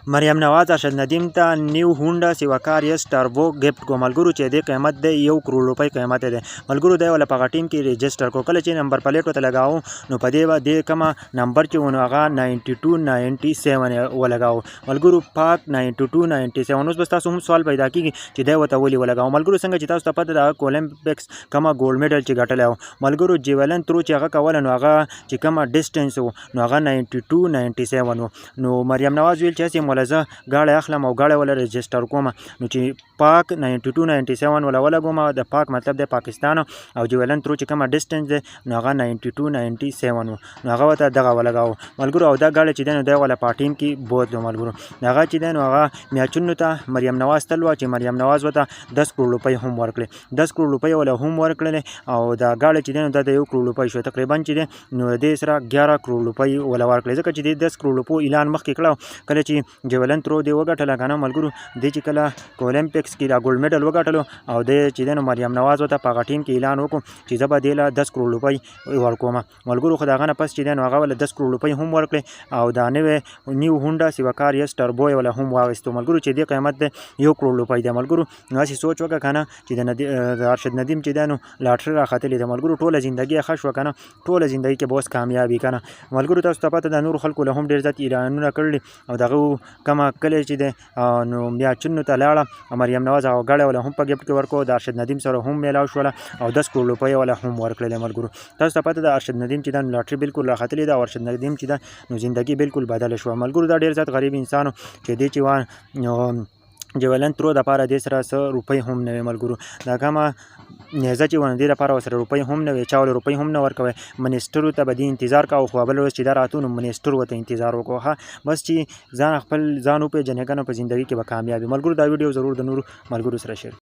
مریم نواز ارشد ندیم ته نیو هونډا سیوا یس ټربو ګفټ کو ملګرو چې د قیمت د 1 کروڑ روپۍ قیمت دی ملګرو دی ولا په ټیم کې ريجستره کو کله چې نمبر پلیټ ته لگاو نو په دې باندې کومه نمبر چې ونه هغه 9297 ولګاو ملګرو پاک 9297 اوس بس تاسو هم سوال پیدا کیږي چې دی وته ولي ولګاو ملګرو څنګه چې تاسو ته پته ده اولمپکس کومه ګولډ میډل چې ګټلی ملګرو جیولن ترو چې هغه کول نو هغه چې کومه ډیسټنس نو هغه 9297 نو مریم نواز ویل چې مولزه غاړه اخلم او غاړه ولا ريجستره کوم نو چې پاک 9297 ولا ولګوم د پاک مطلب د پاکستان او جیولن ترو چې کومه ډیسټنس ده نو هغه 9297 نو هغه وته دغه ولګاو ملګرو او دا غاړه چې دنه دی ولا پاټیم کې بوتلو ملګرو هغه چې دنه هغه میاچونو ته مریم نواز تلوا چې مریم نواز وته 10 کروڑ روپۍ هم ورکړي 10 کروڑ روپۍ ولا هم ورکړي او دا غاړه چې دنه د 1 کروڑ روپۍ شو تقریبا چې نو د سره 11 کروڑ روپۍ ولا ورکړي ځکه چې د 10 کروڑ روپۍ اعلان مخکې کړو کله چې جیولن ترو دی وګټل کنه ملګرو د چې کله اولمپکس کې دا ګولډ میډل وګټلو او د چې دنه مریم نواز وته په ټیم کې اعلان وکړ چې زبا دیله 10 کروڑ روپۍ ورکوم ملګرو خو دا غنه پس چې دنه هغه ول 10 کروڑ روپۍ هم ورکړي او دا نیو هونډا سیوا یس ټربو ولا هم واغستو ملګرو چې د قیمت د 1 کروڑ روپۍ د ملګرو نو اسی سوچ وکړه کنه چې د ارشد ندیم چې دنه لاټري راخاتلې د ملګرو ټوله ژوندۍ ښه شو کنه ټوله ژوندۍ کې بوس کامیابی کنه ملګرو تاسو ته پته د نور خلکو له هم ډیر ځات اعلانونه کړل او دغه کما کله چې د نو بیا چنو ته لاړه مریم نواز او غاړه ولا هم په ګفټ کې ورکو د ارشد ندیم سره هم میلاو شو او 10 کروڑ روپۍ ولا هم ورکړل ملګرو تاسو ته پته د ارشد ندیم چې د لاټري بالکل راخاتلې د ارشد ندیم چې د نو ژوندۍ بالکل بدل شو ملګرو دا ډیر ځات غریب انسانو چې دی چې جیولن ترو د پاره د سره 100 روپۍ هم نه ملګرو دا کومه نیزه چې ونه دی لپاره وسره روپۍ هم نه وي چاول روپۍ هم نه ورکوي منیسټر ته بدی انتظار کاوه خو بل ورځ چې دا راتونه منیسټر وته انتظار وکړه بس چې ځان خپل ځان په جنګانو په ژوندۍ کې به کامیابی ملګرو دا ویډیو ضرور د نور ملګرو سره شیر